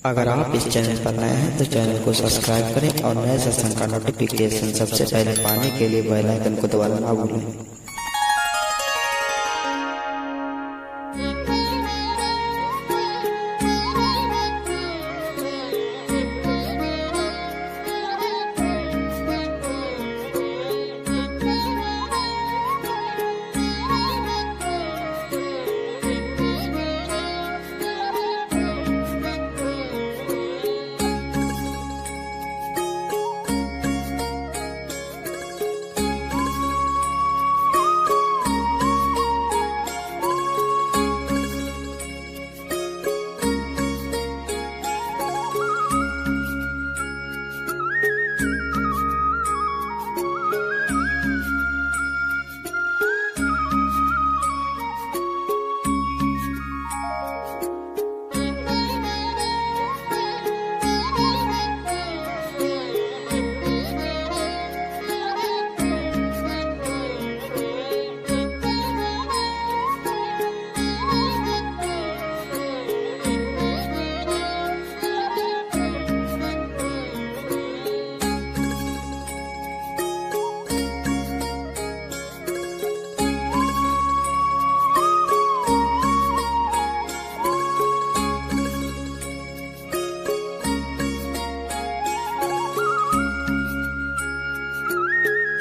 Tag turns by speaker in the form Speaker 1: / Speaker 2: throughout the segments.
Speaker 1: अगर आप इस चैनल पर नए हैं तो चैनल को सब्सक्राइब करें और नए सत्संग का नोटिफिकेशन सबसे पहले पाने के लिए बेल आइकन को दबाना ना भूलें।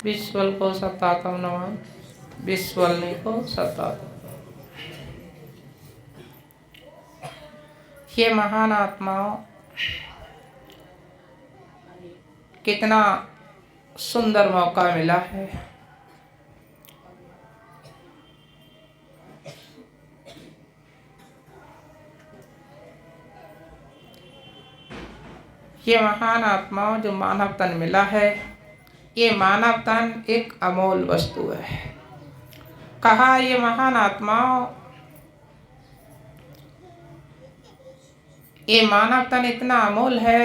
Speaker 2: विश्वल को सतातम नमः विश्वलनी को सतातम। ये महान आत्माओं, कितना सुंदर मौका मिला है। ये महान आत्माओं जो मानव तन मिला है, ये मानव तन एक अमोल वस्तु है। कहा ये महान आत्माओं, ये मानव तन इतना अमोल है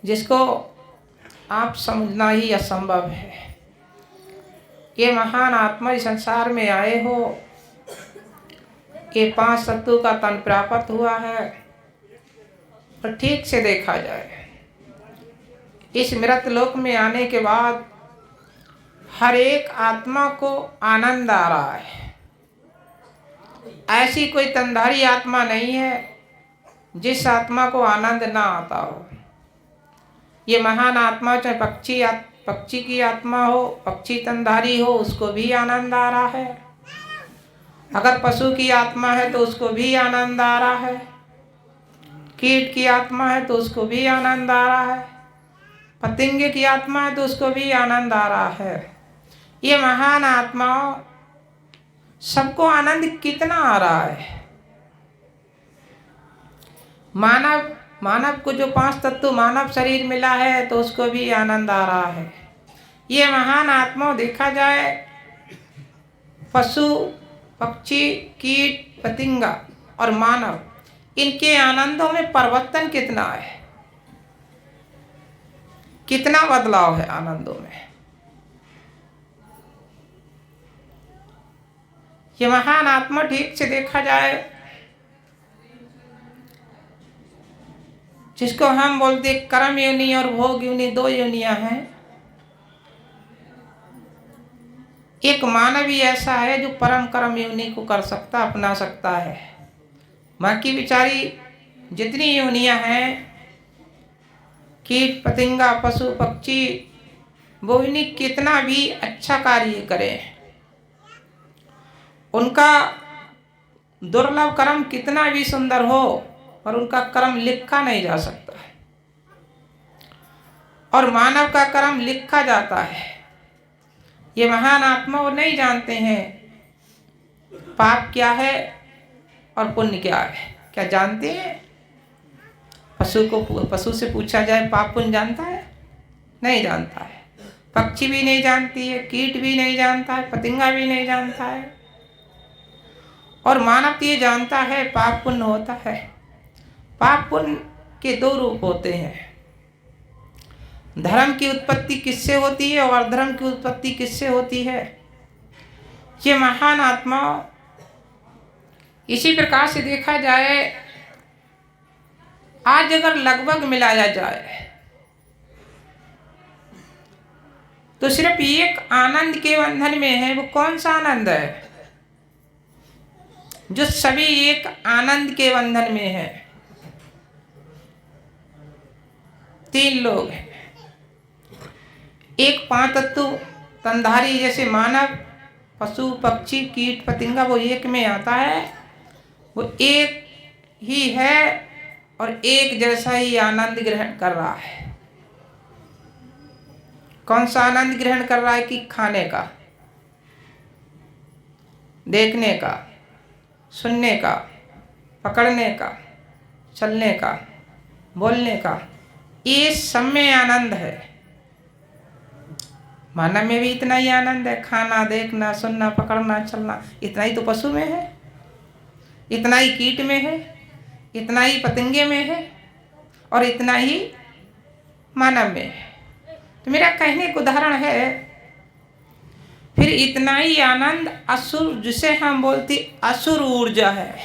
Speaker 2: जिसको आप समझना ही असंभव है। ये महान आत्मा इस संसार में आए हो, ये 5 तत्वों का तन प्राप्त हुआ है। और ठीक से देखा जाए, इस मृत लोक में आने के बाद हर एक आत्मा को आनंद आ रहा है। ऐसी कोई तनधारी आत्मा नहीं है जिस आत्मा को आनंद ना आता हो। ये महान आत्मा चाहे पक्षी की आत्मा हो, पक्षी तनधारी हो, उसको भी आनंद आ रहा है। अगर पशु की आत्मा है तो उसको भी आनंद आ रहा है। कीट की आत्मा है तो उसको भी आनंद आ रहा है। पतंगे की आत्मा है तो उसको भी आनंद आ रहा है। ये महान आत्माओं, सबको कितना आ रहा है। मानव को जो 5 तत्व मानव शरीर मिला है तो उसको भी आनंद आ रहा है। ये महान आत्माओं देखा जाए, पशु पक्षी कीट पतंगा और मानव, इनके आनंदों में परिवर्तन कितना है, कितना बदलाव है आनंदों में। ये महान आत्मा ठीक से देखा जाए, जिसको हम बोलते कर्म योनि और भोग योनि, 2 योनियां हैं। एक मानव ही ऐसा है जो परम कर्म योनि को कर सकता, अपना सकता है। बाकी बिचारी जितनी योनियां हैं, कीट पतंगा पशु पक्षी, वो इन्हें कितना भी अच्छा कार्य करें, उनका दुर्लभ कर्म कितना भी सुंदर हो, पर उनका कर्म लिखा नहीं जा सकता है। और मानव का कर्म लिखा जाता है। ये महान आत्मा वो नहीं जानते हैं पाप क्या है और पुण्य क्या है। क्या जानते हैं? पशु से पूछा जाए पाप पुण्य जानता है? नहीं जानता है। पक्षी भी नहीं जानती है, कीट भी नहीं जानता है, पतंगा भी नहीं जानता है। और मानव तो ये जानता है पाप पुण्य होता है। पाप पुण्य के 2 रूप होते हैं। धर्म की उत्पत्ति किससे होती है और अधर्म की उत्पत्ति किससे होती है। ये महान आत्मा इसी प्रकार से देखा जाए, आज अगर लगभग मिलाया जाए तो सिर्फ एक आनंद के बंधन में है। वो कौन सा आनंद है? जो सभी एक आनंद के बंधन में है। तीन लोग हैं, एक पांच तत्व तंधारी जैसे मानव, पशु, पक्षी, कीट, पतंगा, वो एक में आता है। वो एक ही है और एक जैसा ही आनंद ग्रहण कर रहा है। कौन सा आनंद ग्रहण कर रहा है? कि खाने का, देखने का, सुनने का, पकड़ने का, चलने का, बोलने का, ये सब में आनंद है। मानव में भी इतना ही आनंद है। खाना, देखना, सुनना, पकड़ना, चलना, इतना ही तो पशु में है, इतना ही कीट में है, इतना ही पतंगे में है और इतना ही मानव में है। तो मेरा कहने का उदाहरण है, फिर इतना ही आनंद असुर, जिसे हम बोलते असुर ऊर्जा है।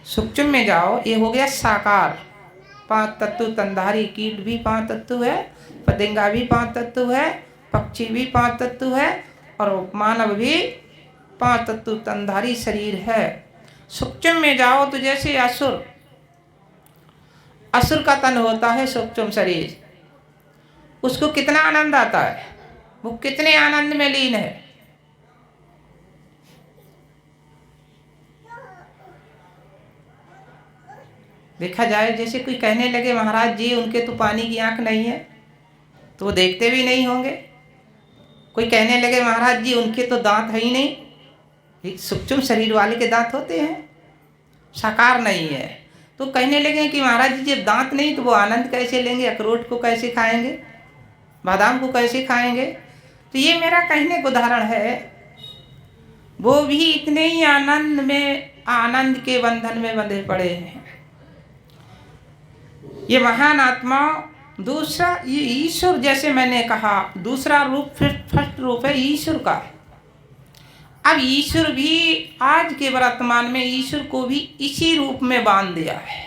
Speaker 2: सूक्ष्म में जाओ, ये हो गया साकार, पांच तत्व तंधारी, कीट भी पांच तत्व है, पतंगा भी पांच तत्व है, पक्षी भी पांच तत्व है और मानव भी पांच तत्व तंधारी शरीर है। सूक्ष्म में जाओ तो जैसे असुर, असुर का तन होता है सूक्ष्म शरीर, उसको कितना आनंद आता है, वो कितने आनंद में लीन है। देखा जाए, जैसे कोई कहने लगे महाराज जी उनके तो पानी की आंख नहीं है, तो वो देखते भी नहीं होंगे। कोई कहने लगे महाराज जी उनके तो दांत है ही नहीं, सूक्ष्म शरीर वाले के दांत होते हैं, साकार नहीं है। तो कहने लगे कि महाराज जी जब दांत नहीं तो वो आनंद कैसे लेंगे, अखरोट को कैसे खाएंगे, बादाम को कैसे खाएंगे। तो ये मेरा कहने का उदाहरण है, वो भी इतने ही आनंद में, आनंद के बंधन में बंधे पड़े हैं। ये महान आत्मा, दूसरा ये ईश्वर, जैसे मैंने कहा दूसरा रूप, फिर फर्स्ट रूप है ईश्वर का। अब ईश्वर भी आज के वर्तमान में ईश्वर को भी इसी रूप में बांध दिया है।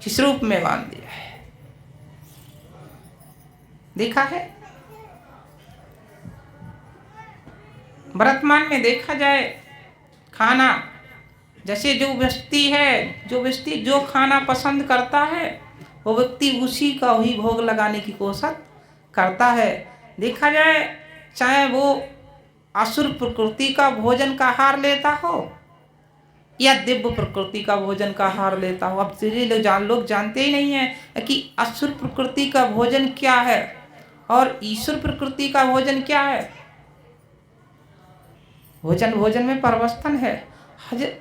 Speaker 2: किस रूप में बांध दिया है? देखा है वर्तमान में। देखा जाए खाना, जैसे जो व्यक्ति है, जो व्यक्ति जो खाना पसंद करता है वो व्यक्ति उसी का ही भोग लगाने की कोशिश करता है। देखा जाए, चाहे वो असुर प्रकृति का भोजन का आहार लेता हो या दिव्य प्रकृति का भोजन का आहार लेता हो। अब लोग जानते ही नहीं है कि असुर प्रकृति का भोजन क्या है और ईश्वर प्रकृति का भोजन क्या है। भोजन भोजन में परिवर्तन है।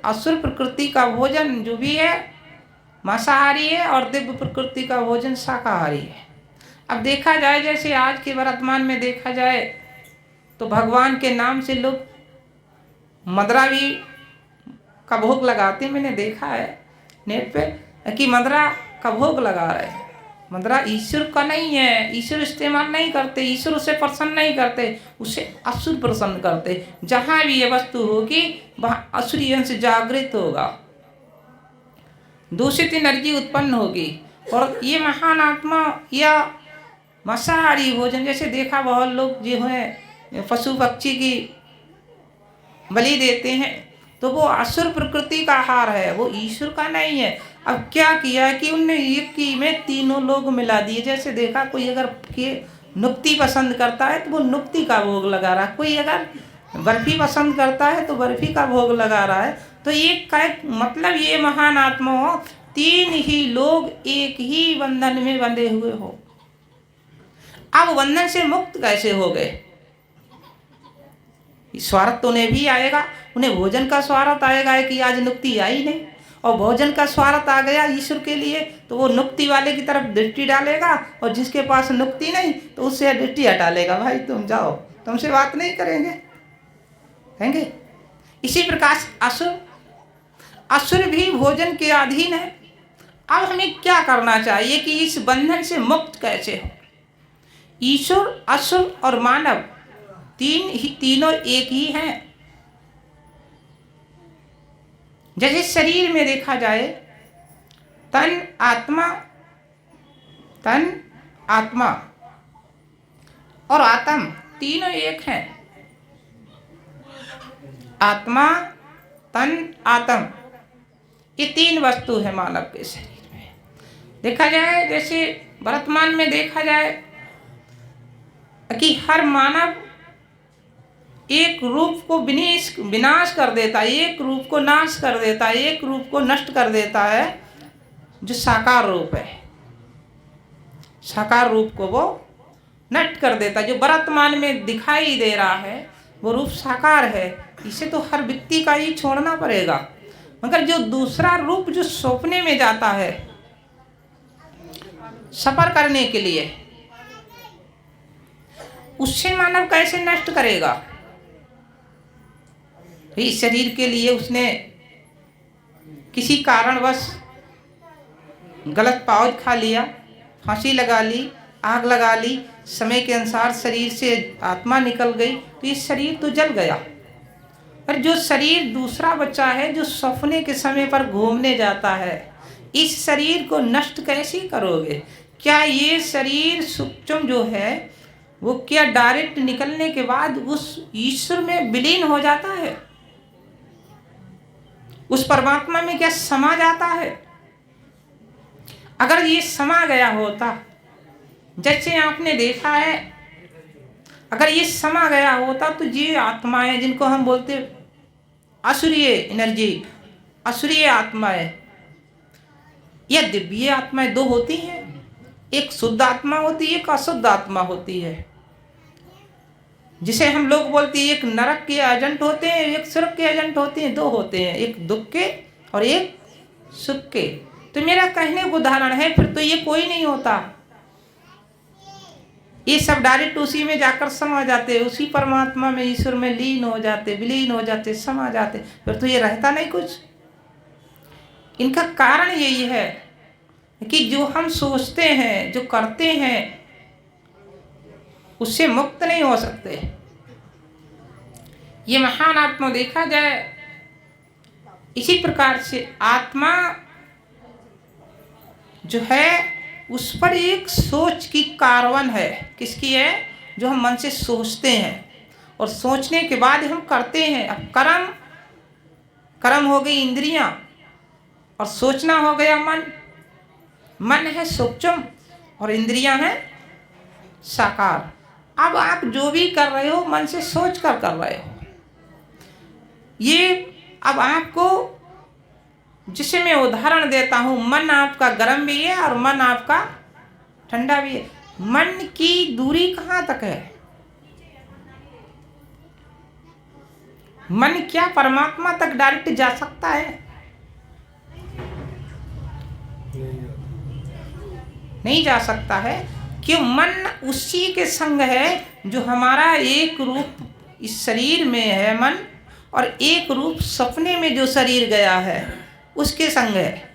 Speaker 2: असुर प्रकृति का भोजन जो भी है मांसाहारी है और दिव्य प्रकृति का भोजन शाकाहारी है। अब देखा जाए, जैसे आज के वर्तमान में देखा जाए तो भगवान के नाम से लोग मदरा भी का भोग लगाते। मैंने देखा है नेट पे कि मदरा का भोग लगा रहे हैं। मदरा ईश्वर का नहीं है, ईश्वर इस्तेमाल नहीं करते, ईश्वर उसे प्रसन्न नहीं करते, उसे असुर प्रसन्न करते। जहाँ भी ये वस्तु होगी वहाँ असुरी अंश जागृत होगा, दूषित एनर्जी उत्पन्न होगी। और ये महान आत्मा या मांसाहारी भोजन, जैसे देखा बहुत लोग जो है पशु पक्षी की बलि देते हैं, तो वो असुर प्रकृति का आहार है, वो ईश्वर का नहीं है। अब क्या किया कि उनने एक की में तीनों लोग मिला दिए। जैसे देखा, कोई अगर के नुक्ति पसंद करता है तो वो नुक्ति का भोग लगा रहा है, कोई अगर बर्फी पसंद करता है तो बर्फी का भोग लगा रहा है। तो ये मतलब ये महान आत्मा हो, तीन ही लोग एक ही बंधन में बंधे हुए हो। अब बंधन से मुक्त कैसे हो गए? स्वार्थ तो उन्हें भी आएगा, उन्हें भोजन का स्वार्थ आएगा कि आज नुक्ति आई नहीं, और भोजन का स्वार्थ आ गया ईश्वर के लिए तो वो नुक्ति वाले की तरफ दृष्टि डालेगा, और जिसके पास नुक्ति नहीं तो उससे दृष्टि हटा लेगा, भाई तुम जाओ, तुमसे बात नहीं करेंगे, कहेंगे। इसी प्रकार असुर भी भोजन के अधीन है। अब हमें क्या करना चाहिए कि इस बंधन से मुक्त कैसे हो? ईश्वर, असुर और मानव तीनों एक ही हैं। जैसे शरीर में देखा जाए तन आत्मा और आत्म तीनों एक हैं। आत्मा, तन, आत्म, ये तीन वस्तु है मानव के शरीर में। देखा जाए जैसे वर्तमान में देखा जाए कि हर मानव एक रूप को विनाश कर देता है, एक रूप को नाश कर देता है, एक रूप को नष्ट कर देता है, जो साकार रूप है। साकार रूप को वो नष्ट कर देता है। जो वर्तमान में दिखाई दे रहा है वो रूप साकार है, इसे तो हर व्यक्ति का ही छोड़ना पड़ेगा। मगर जो दूसरा रूप जो सपने में जाता है सफर करने के लिए, उससे मानव कैसे नष्ट करेगा? इस शरीर के लिए उसने किसी कारणवश गलत पाउच खा लिया, फांसी लगा ली, आग लगा ली, समय के अनुसार शरीर से आत्मा निकल गई, तो ये शरीर तो जल गया। पर जो शरीर दूसरा बचा है, जो सपने के समय पर घूमने जाता है, इस शरीर को नष्ट कैसे करोगे? क्या ये शरीर सूक्ष्म जो है वो क्या डायरेक्ट निकलने के बाद उस ईश्वर में विलीन हो जाता है? उस परमात्मा में क्या समा जाता है? अगर ये समा गया होता, जैसे आपने देखा है, अगर ये समा गया होता तो ये आत्माएं जिनको हम बोलते असुरीय एनर्जी, असुरीय आत्माएं या दिव्य आत्माएं दो होती हैं। एक शुद्ध आत्मा होती है, एक अशुद्ध आत्मा होती है, जिसे हम लोग बोलते हैं एक नरक के एजेंट होते हैं, एक स्वर्ग के एजेंट होते हैं। दो होते हैं, एक दुख के और एक सुख के। तो मेरा कहने का उदाहरण है, फिर तो ये कोई नहीं होता, ये सब डायरेक्ट उसी में जाकर समा जाते, उसी परमात्मा में, ईश्वर में लीन हो जाते, विलीन हो जाते, समा जाते। फिर तो ये रहता नहीं कुछ। इनका कारण यही है कि जो हम सोचते हैं, जो करते हैं, उससे मुक्त नहीं हो सकते। ये महान आत्मा देखा जाए इसी प्रकार से आत्मा जो है उस पर एक सोच की कार्बन है। किसकी है? जो हम मन से सोचते हैं और सोचने के बाद हम करते हैं। अब कर्म हो गई इंद्रियां और सोचना हो गया मन। मन है सूक्ष्म और इंद्रियां हैं साकार। अब आप जो भी कर रहे हो मन से सोच कर रहे हो। ये अब आपको, जिसे मैं उदाहरण देता हूँ, मन आपका गर्म भी है और मन आपका ठंडा भी है। मन की दूरी कहाँ तक है? मन क्या परमात्मा तक डायरेक्ट जा सकता है? नहीं जा सकता है। क्यों? मन उसी के संग है जो हमारा एक रूप इस शरीर में है मन, और एक रूप सपने में जो शरीर गया है उसके संग है।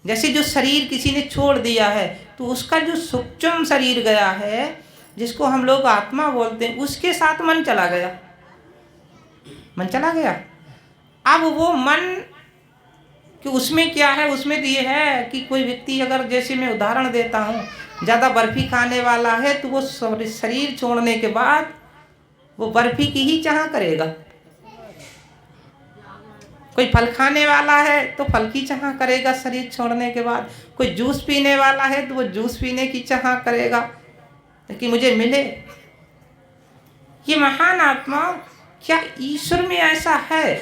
Speaker 2: जैसे जो शरीर किसी ने छोड़ दिया है तो उसका जो सूक्ष्म शरीर गया है, जिसको हम लोग आत्मा बोलते हैं, उसके साथ मन चला गया। मन चला गया। अब वो मन कि उसमें क्या है? उसमें तो ये है कि कोई व्यक्ति, अगर जैसे मैं उदाहरण देता हूँ, ज़्यादा बर्फी खाने वाला है तो वो शरीर छोड़ने के बाद वो बर्फी की ही चाह करेगा। कोई फल खाने वाला है तो फल की चाह करेगा शरीर छोड़ने के बाद। कोई जूस पीने वाला है तो वो जूस पीने की चाह करेगा कि मुझे मिले। ये महान आत्मा, क्या ईश्वर में ऐसा है?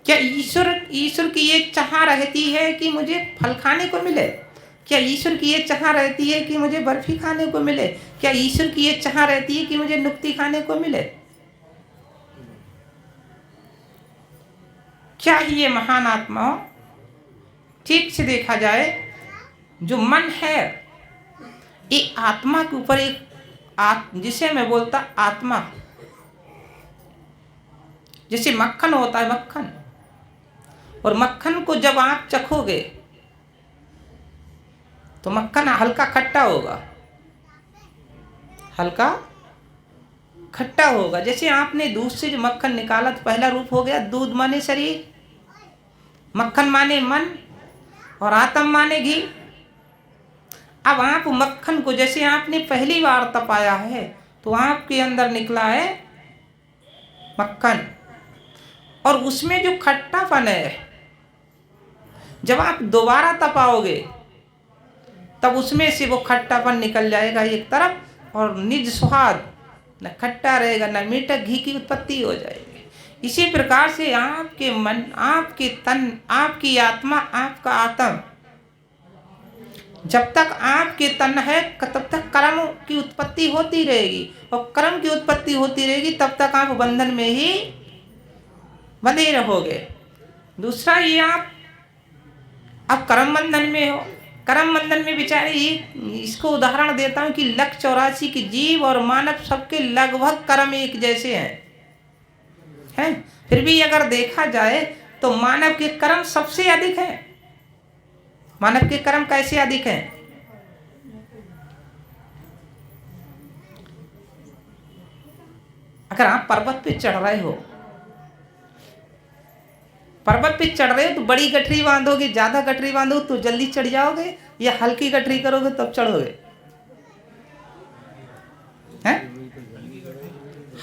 Speaker 2: क्या ईश्वर की ये चाह रहती है कि मुझे फल खाने को मिले? क्या ईश्वर की ये चाह रहती है कि मुझे बर्फी खाने को मिले? क्या ईश्वर की ये चाह रहती है कि मुझे नुक्ती खाने को मिले? क्या ही ये महान आत्मा हो? ठीक से देखा जाए, जो मन है ये आत्मा के ऊपर एक जिसे मैं बोलता आत्मा, जैसे मक्खन होता है, मक्खन, और मक्खन को जब आप चखोगे तो मक्खन हल्का खट्टा होगा, हल्का खट्टा होगा। जैसे आपने दूध से जो मक्खन निकाला तो पहला रूप हो गया दूध माने शरीर, मक्खन माने मन, और आत्म माने घी। अब आप मक्खन को जैसे आपने पहली बार तपाया है तो आपके अंदर निकला है मक्खन, और उसमें जो खट्टापन है जब आप दोबारा तपाओगे तब उसमें से वो खट्टापन निकल जाएगा एक तरफ, और निज स्वाद, न खट्टा रहेगा न मीठा, घी की उत्पत्ति हो जाएगी। इसी प्रकार से आपके मन, आपके तन, आपकी आत्मा, आपका आत्म, जब तक आपके तन है तब तक कर्म की उत्पत्ति होती रहेगी, और कर्म की उत्पत्ति होती रहेगी तब तक आप बंधन में ही बंधे रहोगे। दूसरा ये आप अब कर्म बंधन में हो, कर्म बंधन में बेचारे इसको उदाहरण देता हूँ कि 184 की जीव और मानव सबके लगभग कर्म एक जैसे हैं। फिर भी अगर देखा जाए तो मानव के कर्म सबसे अधिक हैं। मानव के कर्म कैसे अधिक हैं? अगर आप पर्वत पे चढ़ रहे हो, पर्वत पे चढ़ रहे हो तो बड़ी गठरी बांधोगे, ज्यादा गठरी बांधोगे तो जल्दी चढ़ जाओगे, या हल्की गठरी करोगे तब चढ़ोगे? हैं?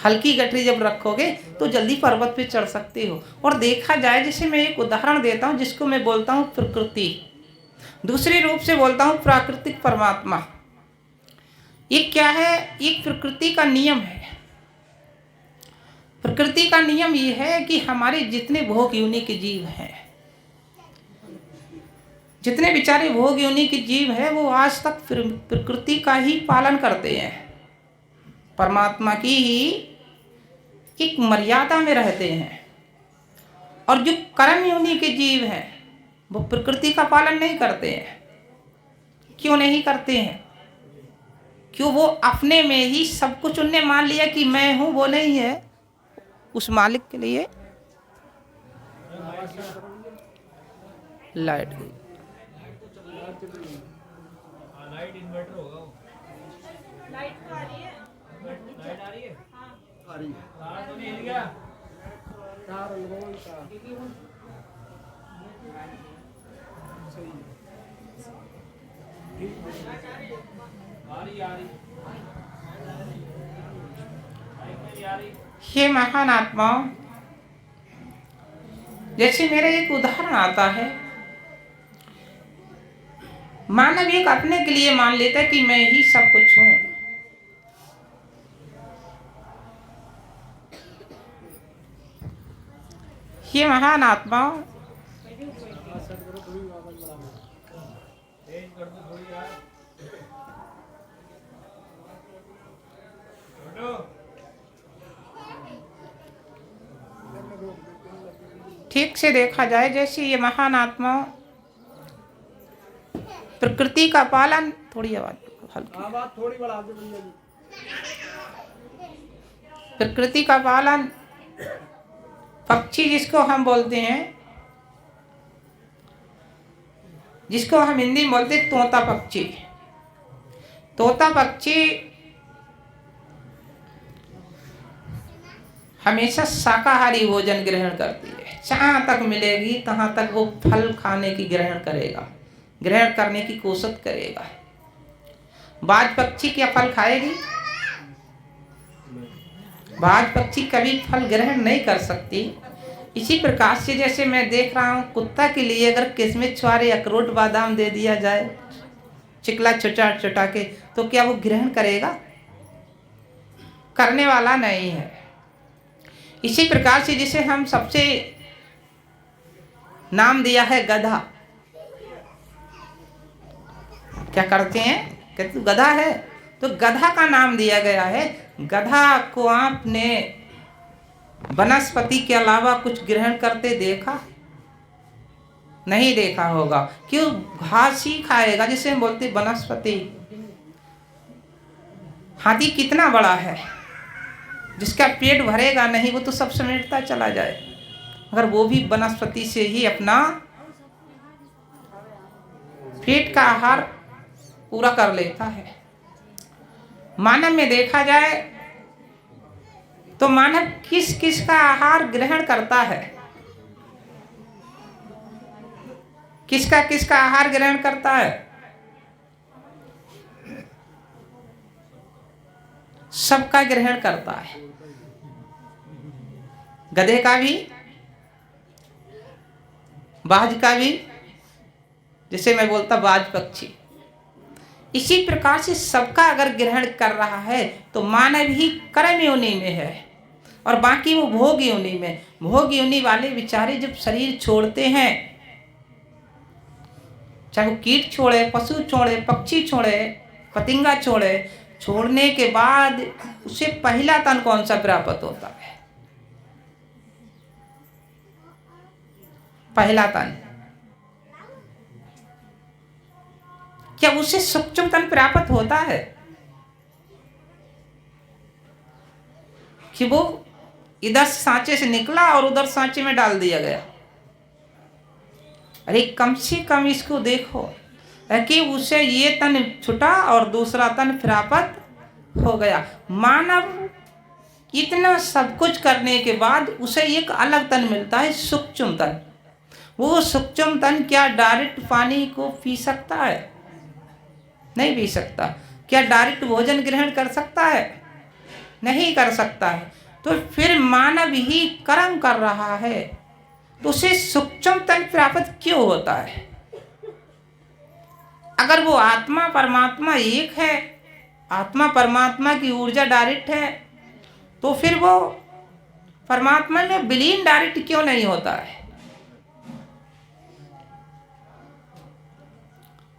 Speaker 2: हल्की गठरी जब रखोगे तो जल्दी पर्वत पे चढ़ सकते हो। और देखा जाए, जैसे मैं एक उदाहरण देता हूँ जिसको मैं बोलता हूँ प्रकृति, दूसरे रूप से बोलता हूँ प्राकृतिक परमात्मा। ये क्या है? एक प्रकृति का नियम है। प्रकृति का नियम ये है कि हमारे जितने भोग योनि के जीव हैं, जितने बेचारे भोग योनि के जीव हैं, वो आज तक प्रकृति का ही पालन करते हैं, परमात्मा की ही एक मर्यादा में रहते हैं। और जो कर्म योनि के जीव हैं वो प्रकृति का पालन नहीं करते हैं। क्यों नहीं करते हैं? क्यों? वो अपने में ही सब कुछ उनने मान लिया कि मैं हूं, वो नहीं है। उस मालिक के लिए लाइट गई,
Speaker 3: लाइट इन्वर्टर होगा, लाइट आ रही है, लाइट आ रही है, आ रही है, तार तो नहीं हिल गया, तार लगवाओ, सही आ रही आ रही,
Speaker 2: हे महान आत्मा, जैसे मेरा एक उदाहरण आता है, मानव एक अपने के लिए मान लेता है कि मैं ही सब कुछ हूं। हे महान आत्मा, ठीक से देखा जाए, जैसे ये महान आत्मा प्रकृति का पालन, थोड़ी आवाज हल्की,
Speaker 3: आवाज थोड़ी बढ़ा दो भैया जी,
Speaker 2: प्रकृति का पालन, पक्षी जिसको हम बोलते हैं, जिसको हम हिंदी में बोलते हैं तोता पक्षी। तोता पक्षी हमेशा शाकाहारी भोजन ग्रहण करती है। जहाँ तक मिलेगी तहाँ तक वो फल खाने की ग्रहण करेगा, ग्रहण करने की कोशिश करेगा। बाज पक्षी क्या फल खाएगी? बाज पक्षी कभी फल ग्रहण नहीं कर सकती। इसी प्रकार से जैसे मैं देख रहा हूँ, कुत्ता के लिए अगर किस्में छुआरे अखरोट बादाम दे दिया जाए चिकला चुटा चुटा के, तो क्या वो ग्रहण करेगा? करने वाला नहीं है। इसी प्रकार से जिसे हम सबसे नाम दिया है गधा, क्या करते हैं? कहते तू गधा है, तो गधा का नाम दिया गया है। गधा को आपने वनस्पति के अलावा कुछ ग्रहण करते देखा? नहीं देखा होगा। क्यों? घास ही खाएगा, जिसे हम बोलते वनस्पति। हाथी कितना बड़ा है, जिसका पेट भरेगा नहीं वो तो सब समेटता चला जाए, अगर वो भी वनस्पति से ही अपना पेट का आहार पूरा कर लेता है। मानव में देखा जाए तो मानव किस किस का आहार ग्रहण करता है? किसका किसका आहार ग्रहण करता है? सबका ग्रहण करता है। गधे का भी, बाज का भी, जैसे मैं बोलता बाज पक्षी। इसी प्रकार से सबका अगर ग्रहण कर रहा है तो मानव ही कर्म योनि में है और बाकी वो भोग योनि में। भोग योनि वाले बेचारे जब शरीर छोड़ते हैं, चाहे वो कीट छोड़े, पशु छोड़े, पक्षी छोड़े, पतिंगा छोड़े, छोड़ने के बाद उसे पहला तन कौन सा प्राप्त होता है? पहला तन। क्या उसे सूक्ष्म तन प्राप्त होता है कि वो इधर सांचे से निकला और उधर सांचे में डाल दिया गया? अरे कम से कम इसको देखो कि उसे ये तन छुटा और दूसरा तन प्राप्त हो गया। मानव इतना सब कुछ करने के बाद उसे एक अलग तन मिलता है, सूक्ष्म तन। वो सूक्ष्म तन क्या डायरेक्ट पानी को पी सकता है? नहीं पी सकता। क्या डायरेक्ट भोजन ग्रहण कर सकता है? नहीं कर सकता है। तो फिर मानव ही कर्म कर रहा है तो उसे सूक्ष्म तन प्राप्त क्यों होता है? अगर वो आत्मा परमात्मा एक है, आत्मा परमात्मा की ऊर्जा डायरेक्ट है, तो फिर वो परमात्मा में विलीन डायरेक्ट क्यों नहीं होता है?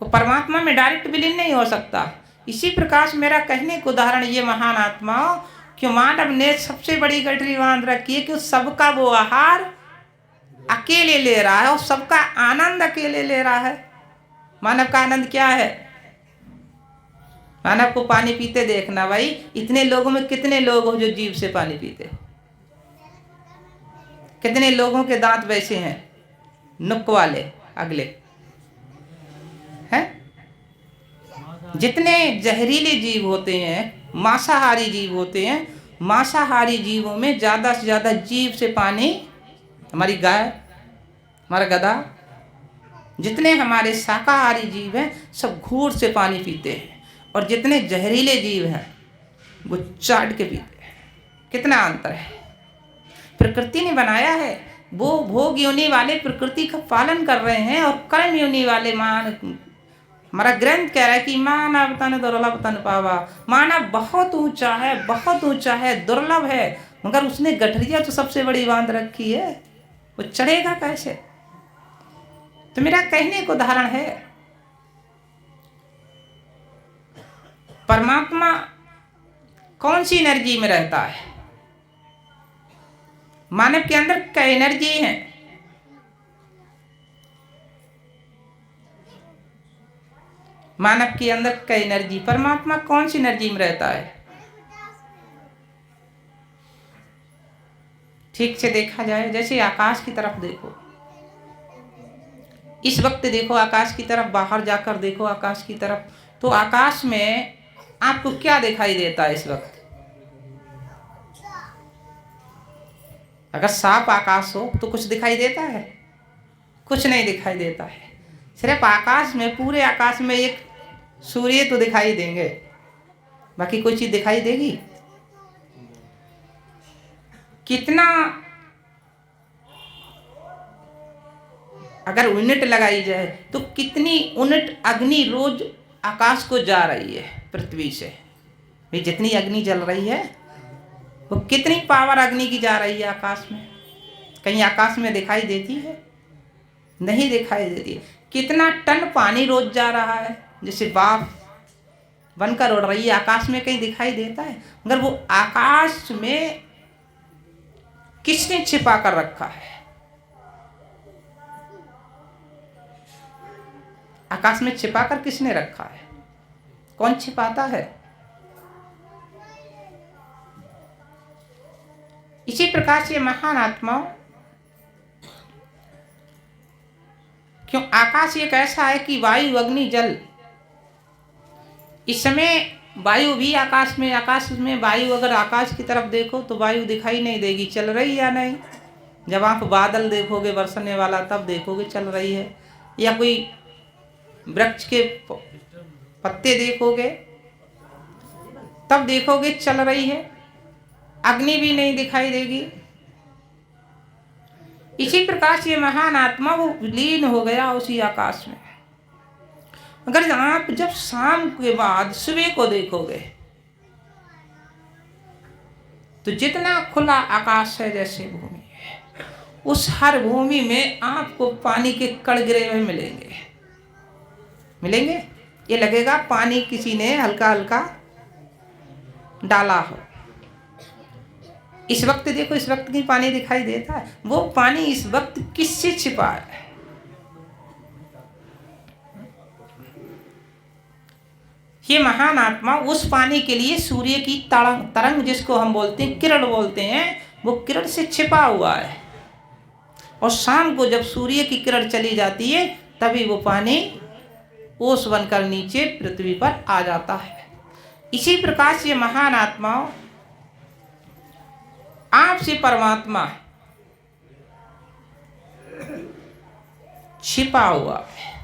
Speaker 2: वो परमात्मा में डायरेक्ट विलीन नहीं हो सकता। इसी प्रकार से मेरा कहने का उदाहरण ये महान आत्माओं कि मानव ने सबसे बड़ी गठरी बांध रखी है कि सबका वो आहार अकेले ले रहा है और सबका आनंद अकेले ले रहा है। मानव का आनंद क्या है? मानव को पानी पीते देखना भाई, इतने लोगों में कितने लोग हो जो जीभ से पानी पीते? कितने लोगों के दांत वैसे हैं, नुक वाले अगले हैं? जितने जहरीले जीव होते हैं, मांसाहारी जीव होते हैं, मांसाहारी जीवों में ज्यादा से ज्यादा जीभ से पानी, हमारी गाय, हमारा गधा, जितने हमारे शाकाहारी जीव हैं सब घूर से पानी पीते हैं और जितने जहरीले जीव हैं वो चाट के पीते हैं। कितना अंतर है? प्रकृति ने बनाया है, वो भोग योनि वाले प्रकृति का पालन कर रहे हैं और कर्म योनि वाले हमारा ग्रंथ कह रहा है कि मानव तन दुर्लभ तन पावा। मानव बहुत ऊंचा है, बहुत ऊंचा है, दुर्लभ है, मगर उसने गठरिया तो सबसे बड़ी बांध रखी है, वो चढ़ेगा कैसे? तो मेरा कहने को उदाहरण है, परमात्मा कौन सी एनर्जी में रहता है? मानव के अंदर क्या एनर्जी है? मानव के अंदर क्या एनर्जी? परमात्मा कौन सी एनर्जी में रहता है? ठीक से देखा जाए, जैसे आकाश की तरफ देखो, इस वक्त देखो आकाश की तरफ, बाहर जाकर देखो आकाश की तरफ, तो आकाश में आपको क्या दिखाई देता है इस वक्त? अगर साफ आकाश हो तो कुछ दिखाई देता है? कुछ नहीं दिखाई देता है। सिर्फ आकाश में, पूरे आकाश में एक सूर्य तो दिखाई देंगे, बाकी कोई चीज दिखाई देगी? कितना अगर यूनिट लगाई जाए तो कितनी यूनिट अग्नि रोज आकाश को जा रही है पृथ्वी से? ये जितनी अग्नि जल रही है वो कितनी पावर अग्नि की जा रही है आकाश में? कहीं आकाश में दिखाई देती है? नहीं दिखाई देती है। कितना टन पानी रोज जा रहा है, जैसे भाप बनकर उड़ रही है, आकाश में कहीं दिखाई देता है? मगर वो आकाश में किसने छिपा कर रखा है? आकाश में छिपाकर किसने रखा है? कौन छिपाता है? इसी प्रकार से महान आत्माओं, क्यों आकाश एक ऐसा है कि वायु, अग्नि, जल, इस समय वायु भी आकाश में वायु, अगर आकाश की तरफ देखो तो वायु दिखाई नहीं देगी, चल रही या नहीं। जब आप बादल देखोगे बरसने वाला तब देखोगे चल रही है, या कोई वृक्ष के पत्ते देखोगे तब देखोगे चल रही है। अग्नि भी नहीं दिखाई देगी। इसी प्रकार से महान आत्मा वो लीन हो गया उसी आकाश में। अगर आप जब शाम के बाद सुबह को देखोगे तो जितना खुला आकाश है जैसे भूमि है, उस हर भूमि में आपको पानी के कण गिरे हुए मिलेंगे। ये लगेगा पानी किसी ने हल्का हल्का डाला हो। इस वक्त देखो, इस वक्त की पानी दिखाई देता है, वो पानी इस वक्त किससे छिपा है? ये महान आत्मा उस पानी के लिए सूर्य की तरंग जिसको हम बोलते हैं किरण बोलते हैं, वो किरण से छिपा हुआ है। और शाम को जब सूर्य की किरण चली जाती है तभी वो पानी ओस बनकर नीचे पृथ्वी पर आ जाता है। इसी प्रकार से महान आत्माओं, आपसे परमात्मा छिपा हुआ है।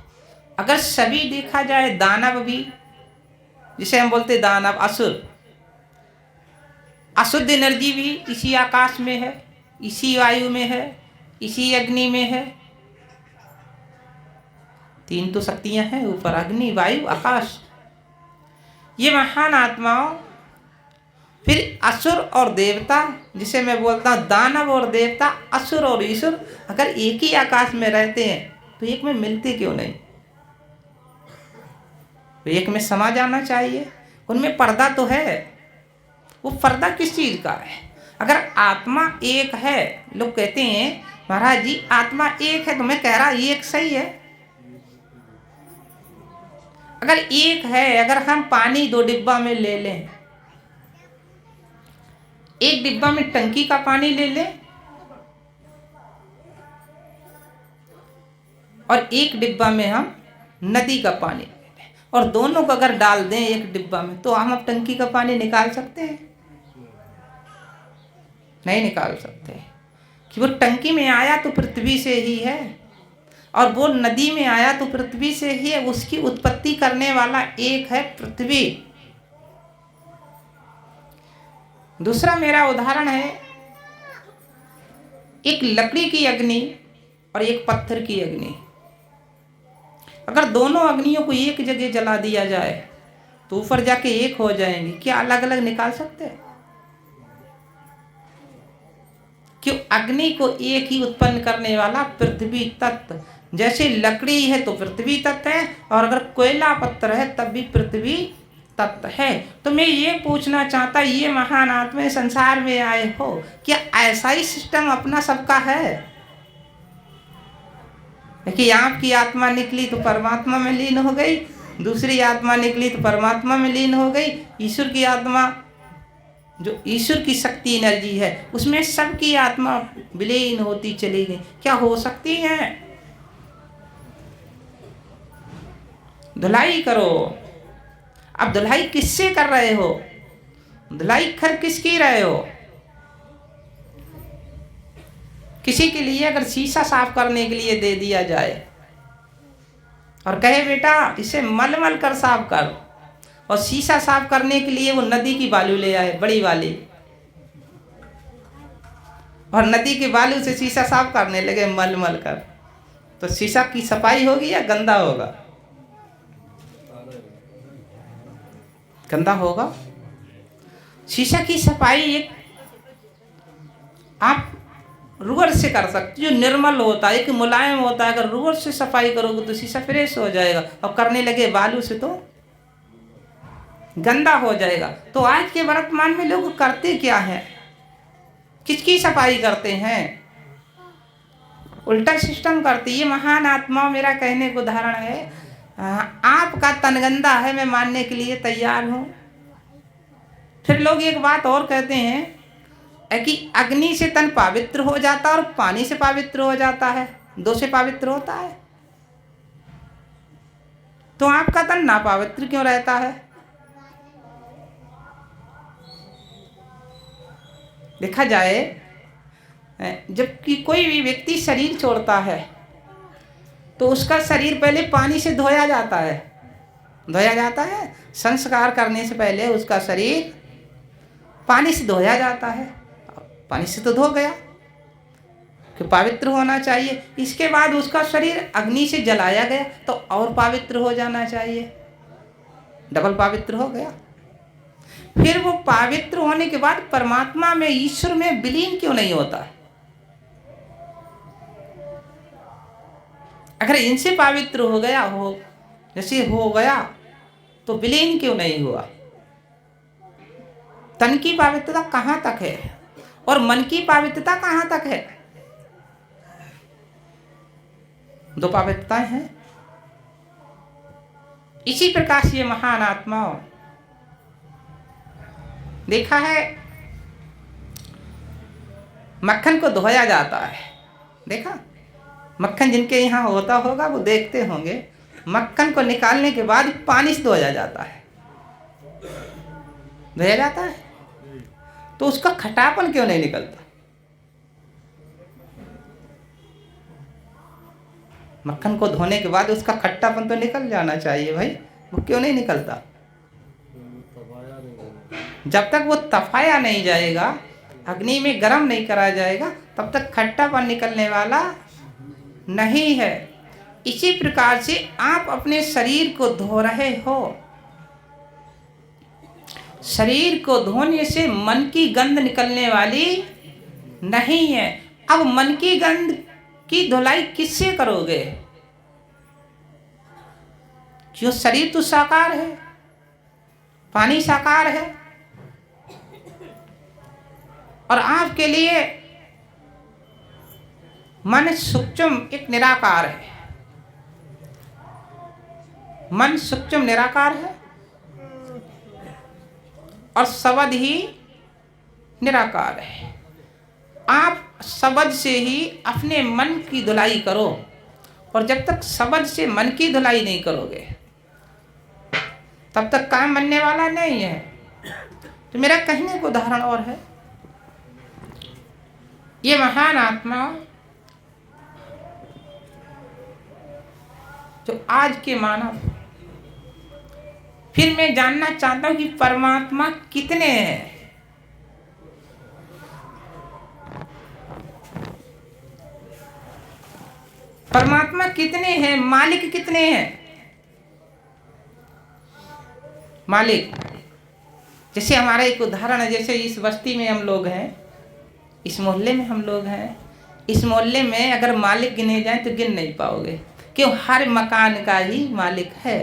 Speaker 2: अगर सभी देखा जाए, दानव भी, जिसे हम बोलते दानव, असुर, अशुद्ध एनर्जी भी इसी आकाश में है, इसी वायु में है, इसी अग्नि में है। तीन तो शक्तियां हैं ऊपर, अग्नि, वायु, आकाश। ये महान आत्माओं, फिर असुर और देवता, जिसे मैं बोलता हूँ दानव और देवता, असुर और ईश्वर, अगर एक ही आकाश में रहते हैं तो एक में मिलते क्यों नहीं? तो एक में समा जाना चाहिए। उनमें पर्दा तो है, वो पर्दा किस चीज का है? अगर आत्मा एक है, लोग कहते हैं महाराज जी आत्मा एक है, तो मैं कह रहा एक सही है। अगर एक है, अगर हम पानी 2 डिब्बा में ले लें, एक डिब्बा में टंकी का पानी ले लें और एक डिब्बा में हम नदी का पानी ले लें, और दोनों को अगर डाल दें एक डिब्बा में, तो हम अब टंकी का पानी निकाल सकते हैं? नहीं निकाल सकते, कि वो टंकी में आया तो पृथ्वी से ही है, और वो नदी में आया तो पृथ्वी से ही है। उसकी उत्पत्ति करने वाला एक है, पृथ्वी। दूसरा मेरा उदाहरण है, एक लकड़ी की अग्नि और एक पत्थर की अग्नि। अगर दोनों अग्नियों को एक जगह जला दिया जाए तो ऊपर जाके एक हो जाएंगी, क्या अलग अलग निकाल सकते हैं? क्यों? अग्नि को एक ही उत्पन्न करने वाला पृथ्वी तत्व। जैसे लकड़ी है तो पृथ्वी तत्व है, और अगर कोयला पत्थर है तब भी पृथ्वी तत्व है। तो मैं ये पूछना चाहता, ये महान आत्मा संसार में आए हो, क्या ऐसा ही सिस्टम अपना सबका है? कि आपकी आत्मा निकली तो परमात्मा में लीन हो गई, दूसरी आत्मा निकली तो परमात्मा में लीन हो गई। ईश्वर की आत्मा, जो ईश्वर की शक्ति एनर्जी है, उसमें सबकी आत्मा विलीन होती चली गई। क्या हो सकती है? धुलाई करो। अब धुलाई किससे कर रहे हो? धुलाई कर किसकी रहे हो? किसी के लिए अगर शीशा साफ करने के लिए दे दिया जाए और कहे बेटा इसे मलमल कर साफ कर, और शीशा साफ करने के लिए वो नदी की बालू ले आए, बड़ी वाली, और नदी के बालू से शीशा साफ करने लगे मलमल कर, तो शीशा की सफाई होगी या गंदा होगा? गंदा होगा। शीशा की सफाई एक आप रूअर से कर सकते, जो निर्मल होता है, एक मुलायम होता है। अगर रूअर से सफाई करोगे तो शीशा फ्रेश हो जाएगा, और करने लगे बालू से तो गंदा हो जाएगा। तो आज के वर्तमान में लोग करते क्या है? किसकी सफाई करते हैं? उल्टा सिस्टम करते। ये महान आत्मा, मेरा कहने का उदाहरण है, आपका तन गंदा है, मैं मानने के लिए तैयार हूं। फिर लोग एक बात और कहते हैं कि अग्नि से तन पवित्र हो जाता है और पानी से पवित्र हो जाता है, 2 से पवित्र होता है। तो आपका तन नापवित्र क्यों रहता है? देखा जाए, जबकि कोई भी व्यक्ति शरीर छोड़ता है तो उसका शरीर पहले पानी से धोया जाता है। धोया जाता है, संस्कार करने से पहले उसका शरीर पानी से धोया जाता है। पानी से तो धो गया कि पवित्र होना चाहिए। इसके बाद उसका शरीर अग्नि से जलाया गया तो और पवित्र हो जाना चाहिए, डबल पवित्र हो गया। फिर वो पवित्र होने के बाद परमात्मा में, ईश्वर में विलीन क्यों नहीं होता? अगर इनसे पवित्र हो गया हो, जैसे हो गया, तो विलीन क्यों नहीं हुआ? तन की पवित्रता कहाँ तक है और मन की पवित्रता कहाँ तक है? दो पवित्रताएं हैं। इसी प्रकार से ये महान आत्माओं, देखा है मक्खन को धोया जाता है। देखा, मक्खन जिनके यहाँ होता होगा वो देखते होंगे, मक्खन को निकालने के बाद पानी से धोया जाता है। धोया जाता है तो उसका खटापन क्यों नहीं निकलता? मक्खन को धोने के बाद उसका खट्टापन तो निकल जाना चाहिए भाई, वो क्यों नहीं निकलता? जब तक वो तपाया नहीं जाएगा, अग्नि में गर्म नहीं करा जाएगा, तब तक खट्टापन निकलने वाला नहीं है। इसी प्रकार से आप अपने शरीर को धो रहे हो। शरीर को धोने से मन की गंध निकलने वाली नहीं है। अब मन की गंध की धुलाई किससे करोगे? क्यों? शरीर तो साकार है, पानी साकार है, और आपके लिए मन सूक्ष्म एक निराकार है। मन सूक्ष्म निराकार है और शब्द ही निराकार है। आप शब्द से ही अपने मन की धुलाई करो, और जब तक शब्द से मन की धुलाई नहीं करोगे तब तक काम बनने वाला नहीं है। तो मेरा कहने को उदाहरण और है, ये महान आत्मा जो आज के मानव, फिर मैं जानना चाहता हूं कि परमात्मा कितने हैं? परमात्मा कितने हैं? मालिक कितने हैं? मालिक, जैसे हमारा एक उदाहरण है, जैसे इस बस्ती में हम लोग हैं, इस मोहल्ले में हम लोग हैं। इस मोहल्ले में अगर मालिक गिने जाए तो गिन नहीं पाओगे, क्यों? हर मकान का ही मालिक है,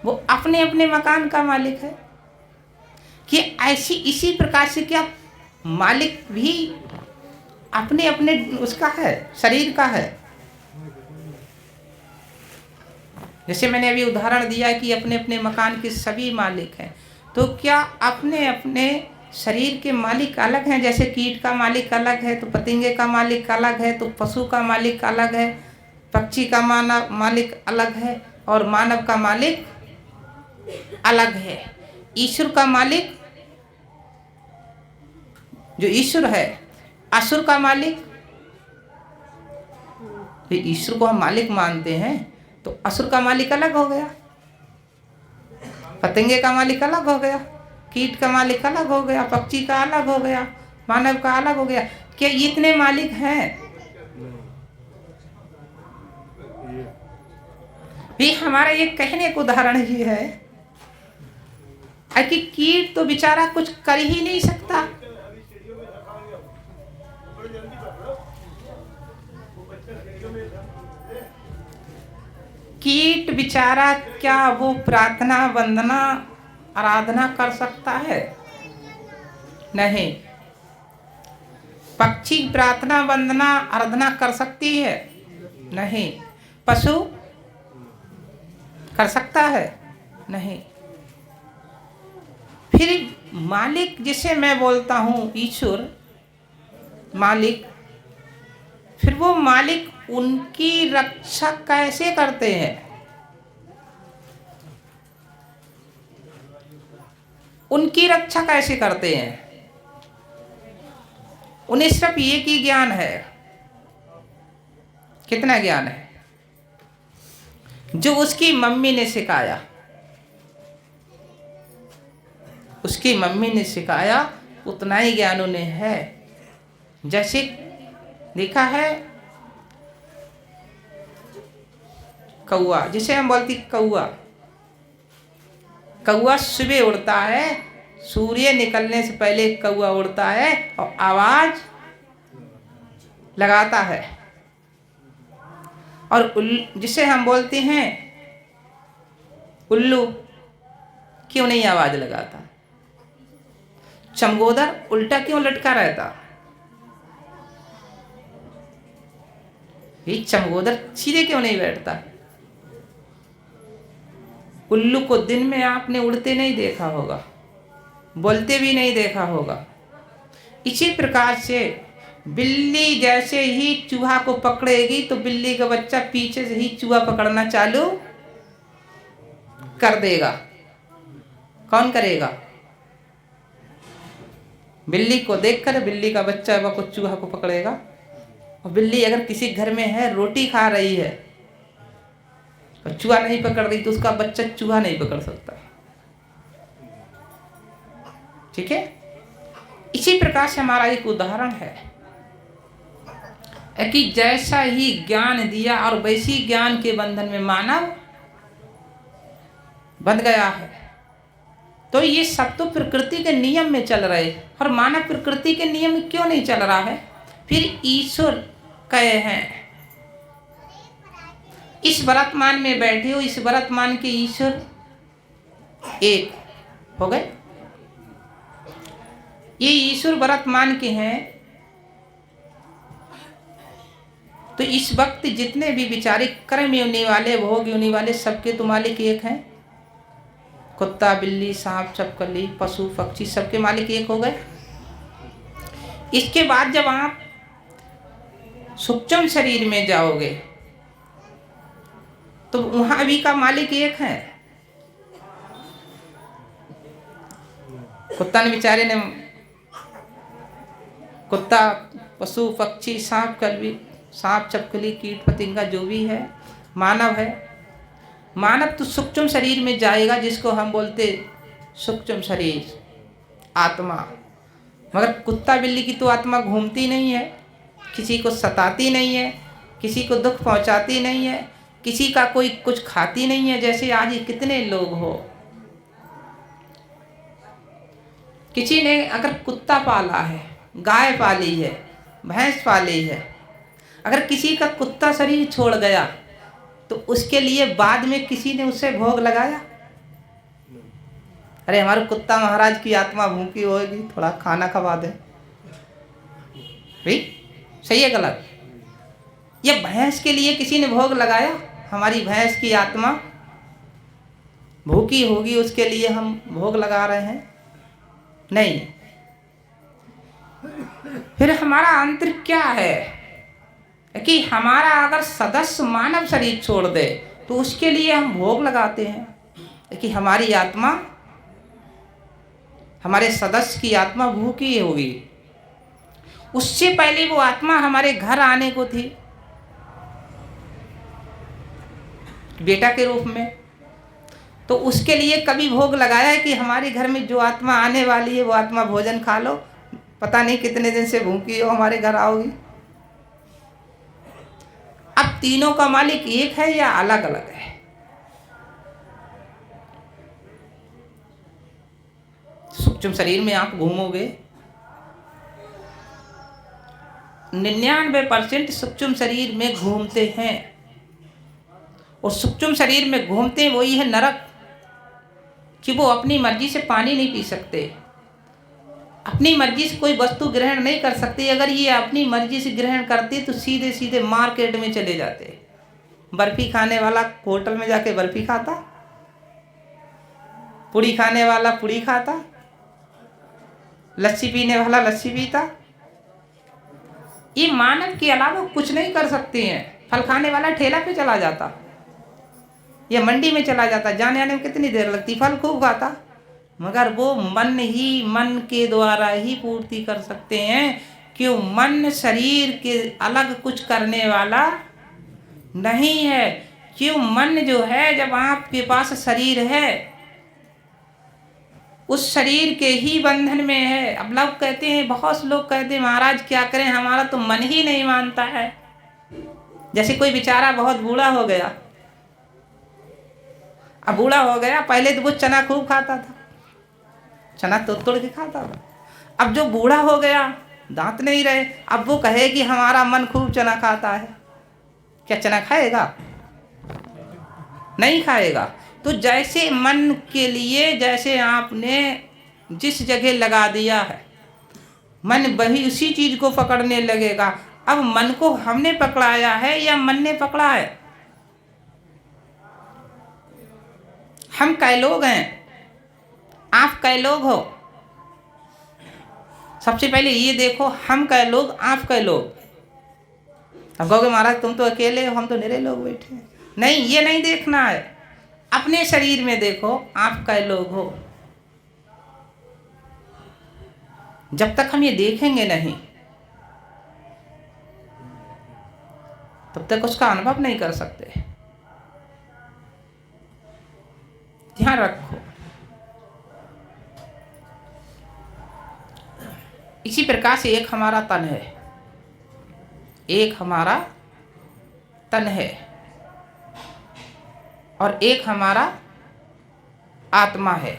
Speaker 2: वो अपने अपने मकान का मालिक है। कि ऐसी इसी प्रकार से क्या मालिक भी अपने अपने उसका है, शरीर का है। जैसे मैंने अभी उदाहरण दिया कि अपने अपने मकान के सभी मालिक हैं, तो क्या अपने अपने शरीर के मालिक अलग हैं? जैसे कीट का मालिक अलग है, तो पतंगे का मालिक अलग है, तो पशु का मालिक अलग है, पक्षी का मालिक अलग है, और मानव का मालिक अलग है। ईश्वर का मालिक जो ईश्वर है, असुर का मालिक, ईश्वर को हम मालिक मानते हैं तो असुर का मालिक अलग हो गया, पतंगे का मालिक अलग हो गया, कीट का मालिक अलग हो गया, पक्षी का अलग हो गया, मानव का अलग हो गया। क्या इतने मालिक हैं? भी हमारा ये कहने का उदाहरण ही है कि कीट तो बेचारा कुछ कर ही नहीं सकता। कीट बेचारा क्या वो प्रार्थना, वंदना, आराधना कर सकता है? नहीं। पक्षी प्रार्थना, वंदना, आराधना कर सकती है? नहीं। पशु कर सकता है? नहीं। फिर मालिक जिसे मैं बोलता हूँ ईश्वर मालिक, फिर वो मालिक उनकी रक्षा कैसे करते हैं? उनकी रक्षा कैसे करते हैं? उन्हें सिर्फ एक ही ज्ञान है। कितना ज्ञान है? जो उसकी मम्मी ने सिखाया, उसकी मम्मी ने सिखाया उतना ही ज्ञान उन्हें है। जैसे देखा है कौआ, जिसे हम बोलते कौआ, कौआ सुबह उड़ता है, सूर्य निकलने से पहले कौआ उड़ता है और आवाज लगाता है। और जिसे हम बोलते हैं उल्लू, क्यों नहीं आवाज लगाता? चमगोदर उल्टा क्यों लटका रहता? ये चमगोदर सीधे क्यों नहीं बैठता? उल्लू को दिन में आपने उड़ते नहीं देखा होगा, बोलते भी नहीं देखा होगा। इसी प्रकार से बिल्ली जैसे ही चूहा को पकड़ेगी तो बिल्ली का बच्चा पीछे से ही चूहा पकड़ना चालू कर देगा। कौन करेगा? बिल्ली को देखकर बिल्ली का बच्चा वो चूहा को पकड़ेगा। और बिल्ली अगर किसी घर में है, रोटी खा रही है और चूहा नहीं पकड़ रही तो उसका बच्चा चूहा नहीं पकड़ सकता। ठीक है? इसी प्रकार से हमारा एक उदाहरण है कि जैसा ही ज्ञान दिया और वैसी ज्ञान के बंधन में मानव बंध गया है। तो ये सब तो प्रकृति के नियम में चल रहे, और मानव प्रकृति के नियम में क्यों नहीं चल रहा है? फिर ईश्वर कहे हैं, इस वर्तमान में बैठे हो, इस वर्तमान के ईश्वर एक हो गए। ये ईश्वर वर्तमान के हैं, तो इस वक्त जितने भी विचारिक कर्म होने वाले, भोग होने वाले, सबके तो मालिक एक हैं। कुत्ता, बिल्ली, सांप, छिपकली, पशु, पक्षी, सबके मालिक एक हो गए। इसके बाद जब आप सूक्ष्म शरीर में जाओगे तो वहां भी का मालिक एक है। कुत्ता ने बेचारे ने, कुत्ता, पशु, पक्षी, सांप, छिपकली, कीट पतंगा जो भी है, मानव है। मानव तो सूक्ष्म शरीर में जाएगा, जिसको हम बोलते सूक्ष्म शरीर, आत्मा। मगर कुत्ता बिल्ली की तो आत्मा घूमती नहीं है, किसी को सताती नहीं है, किसी को दुख पहुंचाती नहीं है, किसी का कोई कुछ खाती नहीं है। जैसे आज ये कितने लोग हो, किसी ने अगर कुत्ता पाला है, गाय पाली है, भैंस पाली है, अगर किसी का कुत्ता शरीर छोड़ गया तो उसके लिए बाद में किसी ने उससे भोग लगाया? अरे हमारे कुत्ता महाराज की आत्मा भूखी होगी, थोड़ा खाना खवा दे। भाई सही है गलत? ये भैंस के लिए किसी ने भोग लगाया? हमारी भैंस की आत्मा भूखी होगी, उसके लिए हम भोग लगा रहे हैं? नहीं। फिर हमारा अंतर क्या है कि हमारा अगर सदस्य मानव शरीर छोड़ दे तो उसके लिए हम भोग लगाते हैं कि हमारी आत्मा, हमारे सदस्य की आत्मा भूखी होगी। उससे पहले वो आत्मा हमारे घर आने को थी बेटा के रूप में, तो उसके लिए कभी भोग लगाया है कि हमारे घर में जो आत्मा आने वाली है वो आत्मा भोजन खा लो, पता नहीं कितने दिन से भूखी हो, हमारे घर आओगी? अब तीनों का मालिक एक है या अलग अलग है? सूक्ष्म शरीर में आप घूमोगे, 99% सूक्ष्म शरीर में घूमते हैं, और सूक्ष्म शरीर में घूमते हैं वही है नरक, कि वो अपनी मर्जी से पानी नहीं पी सकते, अपनी मर्जी से कोई वस्तु ग्रहण नहीं कर सकते। अगर ये अपनी मर्जी से ग्रहण करते तो सीधे सीधे मार्केट में चले जाते। बर्फी खाने वाला होटल में जाके बर्फी खाता, पूड़ी खाने वाला पूड़ी खाता, लस्सी पीने वाला लस्सी पीता। ये मानव के अलावा कुछ नहीं कर सकते हैं। फल खाने वाला ठेला पे चला जाता या मंडी में चला जाता, जाने आने में कितनी देर लगती, फल खूब खाता, मगर वो मन के द्वारा ही पूर्ति कर सकते हैं क्यों मन शरीर के अलग कुछ करने वाला नहीं है। क्यों मन जो है, जब आपके पास शरीर है उस शरीर के ही बंधन में है। अब लोग कहते हैं, बहुत से लोग कहते हैं महाराज क्या करें, हमारा तो मन ही नहीं मानता है। जैसे कोई बेचारा बहुत बूढ़ा हो गया, अब बूढ़ा हो गया, पहले तो वो चना खूब खाता था, चना तोड़ के खाता था। अब जो बूढ़ा हो गया, दांत नहीं रहे, अब वो कहे कि हमारा मन खूब चना खाता है, क्या चना खाएगा? नहीं खाएगा। तो जैसे मन के लिए जैसे आपने जिस जगह लगा दिया है, मन वही उसी चीज को पकड़ने लगेगा। अब मन को हमने पकड़ाया है या मन ने पकड़ा है? हम कै लोग हैं? आप कै लोग हो? सबसे पहले ये देखो, हम कै लोग, आप कै लोग? अब कहोगे महाराज तुम तो अकेले हो, हम तो निरे लोग बैठे हैं। नहीं, ये नहीं देखना है। अपने शरीर में देखो, आप कै लोग हो। जब तक हम ये देखेंगे नहीं, तब तक उसका अनुभव नहीं कर सकते। ध्यान रखो। इसी प्रकार से एक हमारा तन है, एक हमारा तन है और एक हमारा आत्मा है।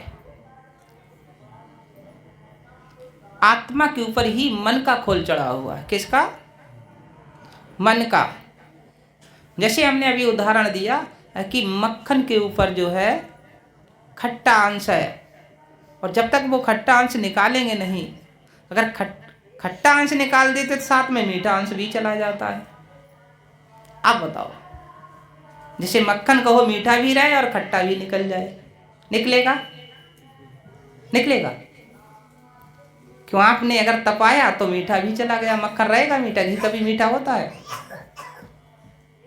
Speaker 2: आत्मा के ऊपर ही मन का खोल चढ़ा हुआ है। किसका? मन का। जैसे हमने अभी उदाहरण दिया कि मक्खन के ऊपर जो है खट्टा अंश है, और जब तक वो खट्टा अंश निकालेंगे नहीं, अगर खट्टा अंश निकाल देते तो साथ में मीठा अंश भी चला जाता है। आप बताओ, जैसे मक्खन कहो मीठा भी रहे और खट्टा भी निकल जाए, निकलेगा? निकलेगा? क्यों? आपने अगर तपाया तो मीठा भी चला गया, मक्खन रहेगा मीठा? घी कभी मीठा होता है?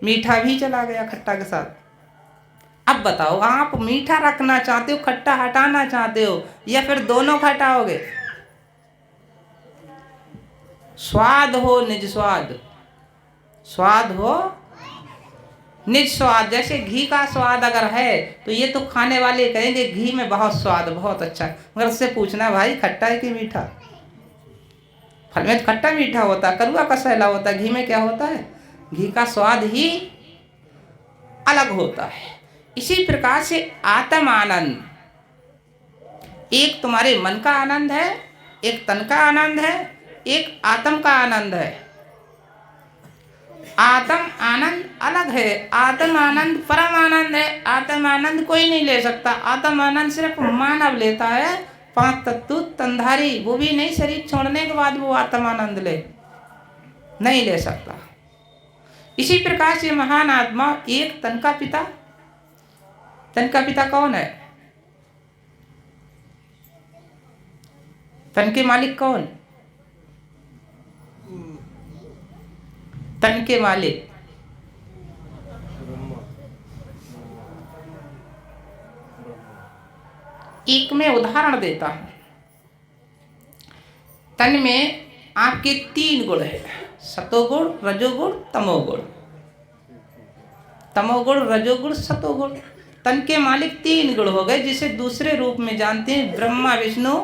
Speaker 2: मीठा भी चला गया खट्टा के साथ। अब बताओ, आप मीठा रखना चाहते हो, खट्टा हटाना चाहते हो, या फिर दोनों हटाओगे? स्वाद हो निज स्वाद, स्वाद हो निज स्वाद। जैसे घी का स्वाद अगर है तो ये तो खाने वाले कहेंगे घी में बहुत स्वाद, बहुत अच्छा, मगर उससे पूछना भाई खट्टा है कि मीठा? फल में तो खट्टा मीठा होता है, कड़वा कसैला होता है, घी में क्या होता है? घी का स्वाद ही अलग होता है। इसी प्रकार से आत्म आनंद, एक तुम्हारे मन का आनंद है, एक तन का आनंद है, एक आत्म का आनंद है। आत्म आनंद अलग है, आत्म आनंद परम आनंद है। आत्म आनंद कोई नहीं ले सकता। आत्म आनंद सिर्फ मानव लेता है, 5 तत्व तंधारी, वो भी नहीं, शरीर छोड़ने के बाद वो आत्म आनंद नहीं ले सकता। इसी प्रकार से महान आत्मा एक तन का पिता। तन का पिता कौन है? तन के मालिक कौन? तन के मालिक एक में उदाहरण देता हूं। तन में आपके 3 गुण है, सतोगुण, रजोगुण, तमोगुण। तमोगुण, रजोगुण, सतोगुण। तन के मालिक 3 गुण हो गए, जिसे दूसरे रूप में जानते हैं ब्रह्मा, विष्णु,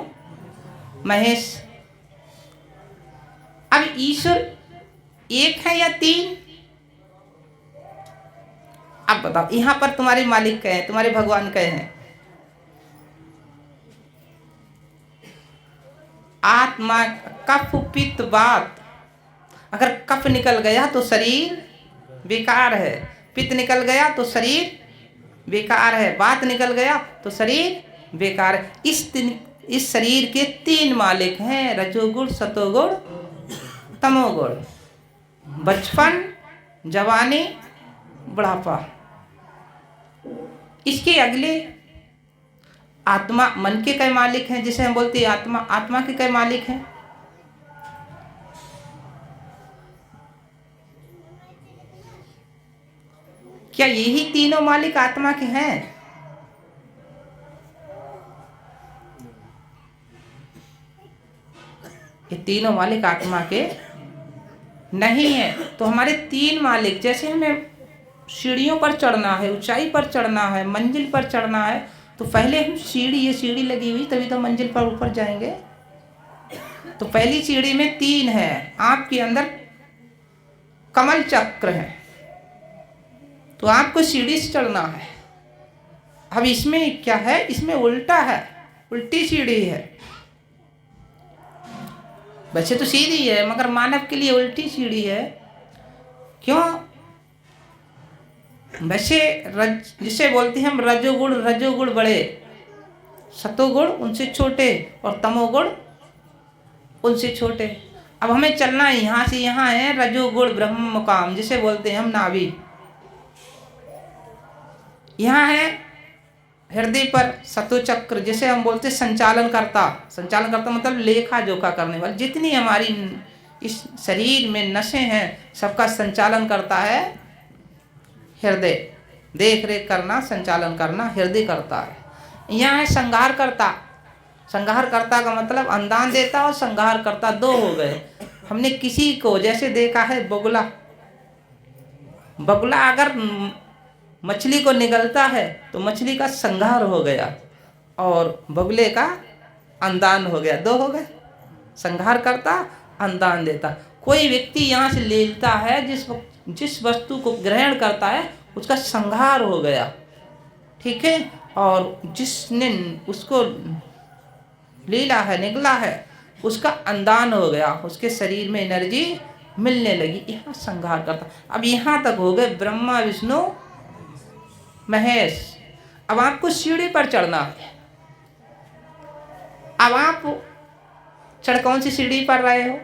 Speaker 2: महेश। अब ईश्वर एक है या 3? अब बताओ, यहां पर तुम्हारे मालिक कहे हैं, तुम्हारे भगवान कहे हैं? आत्मा, कफ, पित्त, वात। अगर कफ निकल गया तो शरीर बेकार है, पित्त निकल गया तो शरीर बेकार है, वात निकल गया तो शरीर बेकार है। इस शरीर के 3 मालिक हैं, रजोगुण, सतोगुण, तमोगुण। बचपन, जवानी, बुढ़ापा। इसके अगले आत्मा, मन के कई मालिक हैं, जिसे हम बोलते हैं आत्मा। आत्मा के कई मालिक हैं? क्या यही तीनों मालिक आत्मा के हैं? ये तीनों मालिक आत्मा के नहीं है। तो हमारे 3 मालिक, जैसे हमें सीढ़ियों पर चढ़ना है, ऊंचाई पर चढ़ना है, मंजिल पर चढ़ना है, तो पहले हम सीढ़ी, ये सीढ़ी लगी हुई तभी तो मंजिल पर ऊपर जाएंगे। तो पहली सीढ़ी में 3 है, आपके अंदर कमल चक्र है, तो आपको सीढ़ी से चढ़ना है। अब इसमें क्या है, इसमें उल्टा है, उल्टी सीढ़ी है। वैसे तो सीधी है मगर मानव के लिए उल्टी सीढ़ी है। क्यों? वैसे जिसे बोलते हैं हम रजोगुण बड़े, सतोगुण उनसे छोटे और तमोगुण उनसे छोटे। अब हमें चलना है, यहाँ से यहाँ है रजोगुण ब्रह्म मुकाम, जिसे बोलते हैं हम नाभि। यहाँ है हृदय पर सतो चक्र, जिसे हम बोलते हैं संचालन करता मतलब लेखा जोखा करने वाला। जितनी हमारी इस शरीर में नसें हैं सबका संचालन करता है हृदय, देख रेख करना, संचालन करना हृदय करता है। यहाँ है संहार करता का मतलब अनुदान देता और संहार करता, 2 हो गए। हमने किसी को जैसे देखा है बगुला अगर मछली को निगलता है तो मछली का संहार हो गया और बगुले का अनुदान हो गया, 2 हो गए। संहार करता, अनुदान देता। कोई व्यक्ति यहाँ से लेता है, जिस वस्तु को ग्रहण करता है उसका संहार हो गया, ठीक है, और जिसने उसको लीला है, निगला है, उसका अनुदान हो गया, उसके शरीर में एनर्जी मिलने लगी। यहाँ संहार करता। अब यहाँ तक हो गए ब्रह्मा विष्णु महेश। अब आपको सीढ़ी पर चढ़ना है। अब आप चढ़ कौन सी सीढ़ी पर रहे हो?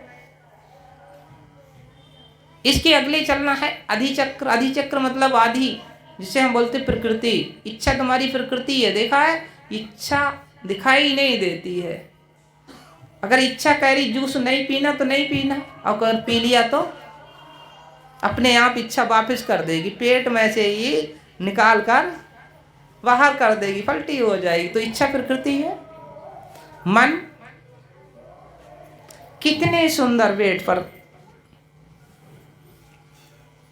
Speaker 2: इसके अगले चलना है अधिचक्र। अधिचक्र मतलब आदि, जिसे हम बोलते प्रकृति। इच्छा तुम्हारी प्रकृति है, देखा है? इच्छा दिखाई नहीं देती है। अगर इच्छा कह रही जूस नहीं पीना तो नहीं पीना, और अगर पी लिया तो अपने आप इच्छा वापस कर देगी, पेट में से ही निकाल कर बाहर कर देगी, पलटी हो जाएगी। तो इच्छा प्रकृति है। मन, कितने सुंदर बेड पर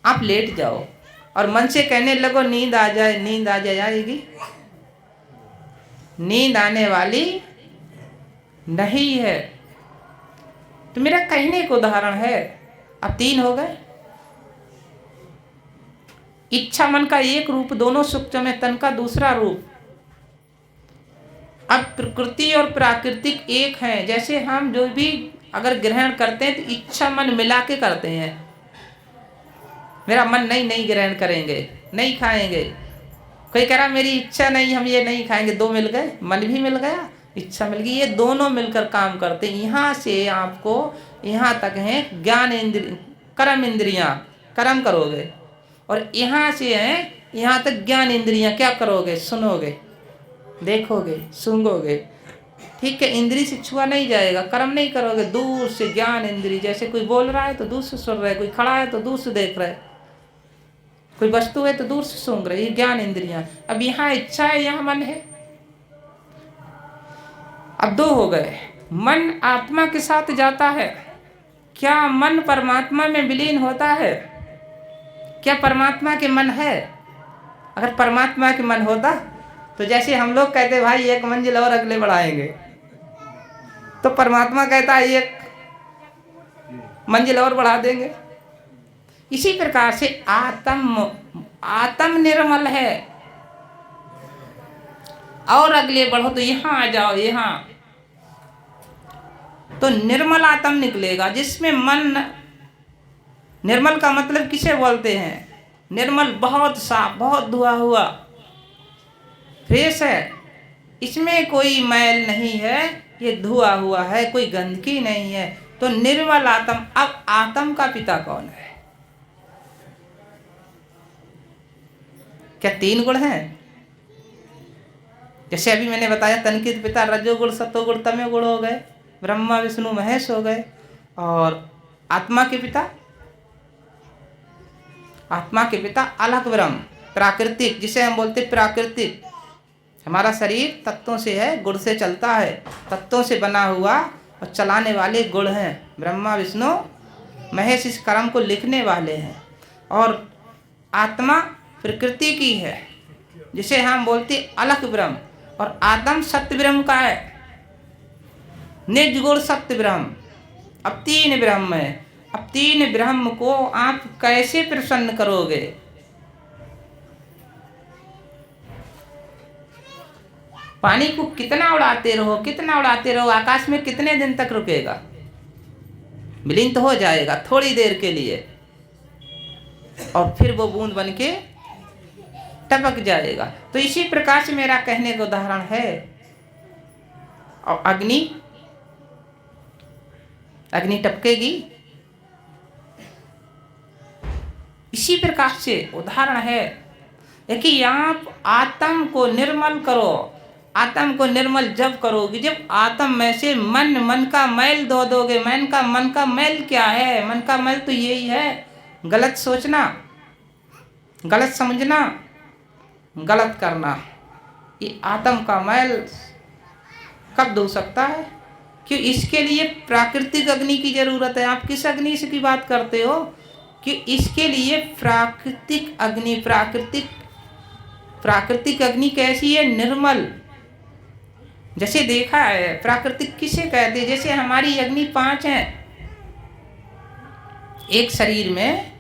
Speaker 2: आप लेट जाओ और मन से कहने लगो नींद आ जाए, नींद आ जाएगी। नींद आने वाली नहीं है। तो मेरा कहने को उदाहरण है। अब 3 हो गए। इच्छा मन का एक रूप, दोनों सूक्ष्म में, तन का दूसरा रूप। अब प्रकृति और प्राकृतिक एक हैं। जैसे हम जो भी अगर ग्रहण करते हैं तो इच्छा मन मिला के करते हैं। मेरा मन नहीं ग्रहण करेंगे, नहीं खाएंगे। कोई कह रहा मेरी इच्छा नहीं, हम ये नहीं खाएंगे, 2 मिल गए, मन भी मिल गया, इच्छा मिल गई। ये दोनों मिलकर काम करते हैं। यहाँ से आपको यहाँ तक है ज्ञान इंद्रिय, कर्म इंद्रियां, कर्म करोगे, और यहाँ से है यहाँ तक ज्ञान इंद्रियां। क्या करोगे? सुनोगे, देखोगे, सूंघोगे, ठीक है। इंद्री से छुआ नहीं जाएगा, कर्म नहीं करोगे। दूर से ज्ञान इंद्री, जैसे कोई बोल रहा है तो दूर से सुन रहा है, कोई खड़ा है तो दूर से देख रहा है, कोई वस्तु है तो दूर से सूंघ रही है, ज्ञान इंद्रियां। अब यहाँ इच्छा है, यहाँ मन है। अब 2 हो गए। मन आत्मा के साथ जाता है। क्या मन परमात्मा में विलीन होता है? क्या परमात्मा के मन है? अगर परमात्मा के मन होता तो जैसे हम लोग कहते भाई 1 मंजिल और अगले बढ़ाएंगे, तो परमात्मा कहता है 1 मंजिल और बढ़ा देंगे। इसी प्रकार से आत्म निर्मल है, और अगले बढ़ो तो यहाँ आ जाओ, यहाँ तो निर्मल आत्म निकलेगा, जिसमें मन। निर्मल का मतलब किसे बोलते हैं? निर्मल बहुत साफ, बहुत धुआ हुआ, फ्रेश है, इसमें कोई मैल नहीं है, ये धुआ हुआ है, कोई गंदगी नहीं है, तो निर्मल आत्म। अब आत्म का पिता कौन है? क्या 3 गुण हैं? जैसे अभी मैंने बताया, तन के पिता रजोगुण, सतोगुण, तमोगुण हो गए, ब्रह्मा विष्णु महेश हो गए। और आत्मा के पिता, आत्मा के पिता अलग ब्रह्म, प्राकृतिक, जिसे हम बोलते प्राकृतिक। हमारा शरीर तत्वों से है, गुण से चलता है, तत्वों से बना हुआ और चलाने वाले गुण हैं। ब्रह्मा विष्णु महेश इस कर्म को लिखने वाले हैं। और आत्मा प्रकृति की है, जिसे हम बोलते अलख ब्रह्म, और आत्म सत्य ब्रह्म का है, निज गुण सत्य ब्रह्म। अब तीन ब्रह्म है। अब तीन ब्रह्म को आप कैसे प्रसन्न करोगे? पानी को कितना उड़ाते रहो, कितना उड़ाते रहो, आकाश में कितने दिन तक रुकेगा? विलीन तो हो जाएगा थोड़ी देर के लिए, और फिर वो बूंद बन के टपक जाएगा। तो इसी प्रकार से मेरा कहने का उदाहरण है। और अग्नि टपकेगी, इसी प्रकार से उदाहरण है कि आप आत्म को निर्मल करो। आत्म को निर्मल जब करोगे, जब आत्म में से मन का मैल धो दोगे। मन का मैल क्या है? मन का मैल तो यही है, गलत सोचना, गलत समझना, गलत करना। ये आत्म का मैल कब धो सकता है? क्यों? इसके लिए प्राकृतिक अग्नि की जरूरत है। आप किस अग्नि से की बात करते हो? कि इसके लिए प्राकृतिक अग्नि, प्राकृतिक अग्नि कैसी है? निर्मल। जैसे देखा है, प्राकृतिक किसे कहते हैं? जैसे हमारी अग्नि 5 हैं, एक शरीर में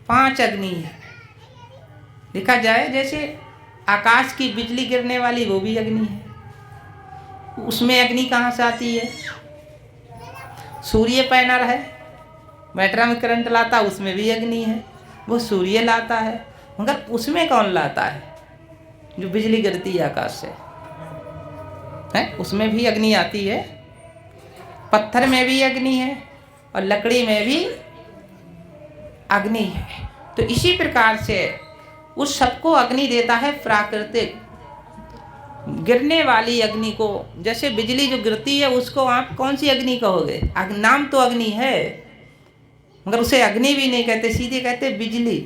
Speaker 2: 5 अग्नि है। देखा जाए, जैसे आकाश की बिजली गिरने वाली वो भी अग्नि है। उसमें अग्नि कहाँ से आती है? सूर्य पैनल है, बैटरी में करंट लाता, उसमें भी अग्नि है, वो सूर्य लाता है। मगर उसमें कौन लाता है? जो बिजली गिरती है आकाश से है, उसमें भी अग्नि आती है। पत्थर में भी अग्नि है और लकड़ी में भी अग्नि है। तो इसी प्रकार से उस सबको अग्नि देता है प्राकृतिक। गिरने वाली अग्नि को, जैसे बिजली जो गिरती है, उसको आप कौन सी अग्नि कहोगे? नाम तो अग्नि है, मगर उसे अग्नि भी नहीं कहते, सीधे कहते बिजली।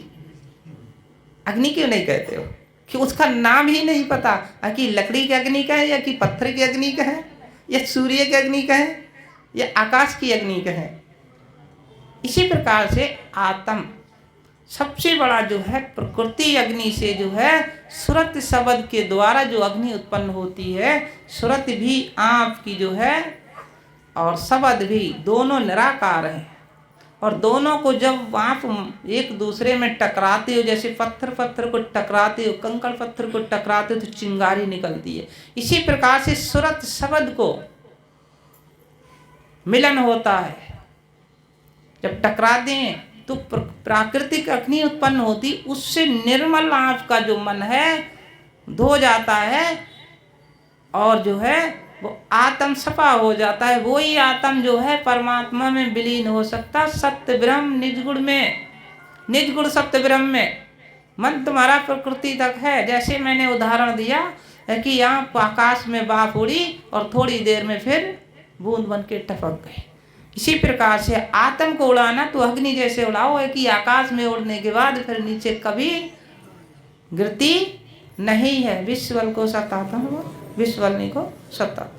Speaker 2: अग्नि क्यों नहीं कहते हो? कि उसका नाम ही नहीं पता कि लकड़ी की अग्नि का है, या कि पत्थर की अग्नि का है, या सूर्य की अग्नि का है, या आकाश की अग्नि का है। इसी प्रकार से आत्म सबसे बड़ा जो है, प्रकृति अग्नि से जो है, सुरत शब्द के द्वारा जो अग्नि उत्पन्न होती है, सुरत भी आपकी जो है और शब्द भी दोनों निराकार हैं। और दोनों को जब आप एक दूसरे में टकराते हो, जैसे पत्थर को टकराते हो, कंकड़ पत्थर को टकराते हो, तो चिंगारी निकलती है। इसी प्रकार से सुरत शब्द को मिलन होता है। जब टकराते हैं तो प्राकृतिक अग्नि उत्पन्न होती, उससे निर्मल आपका जो मन है धो जाता है, और जो है वो आत्म सफा हो जाता है। वही आत्म जो है परमात्मा में विलीन हो सकता, सत्य ब्रह्म निजगुण में, निजगुण सत्य ब्रह्म में। मन तुम्हारा प्रकृति तक है। जैसे मैंने उदाहरण दिया है कि यहाँ आकाश में बाफ उड़ी और थोड़ी देर में फिर बूंद बन के टपक गई। इसी प्रकार से आत्म को उड़ाना तो अग्नि जैसे उड़ाओ है कि आकाश में उड़ने के बाद फिर नीचे कभी गिरती नहीं है। विश्वल को सतात्म, विश्वल को सता।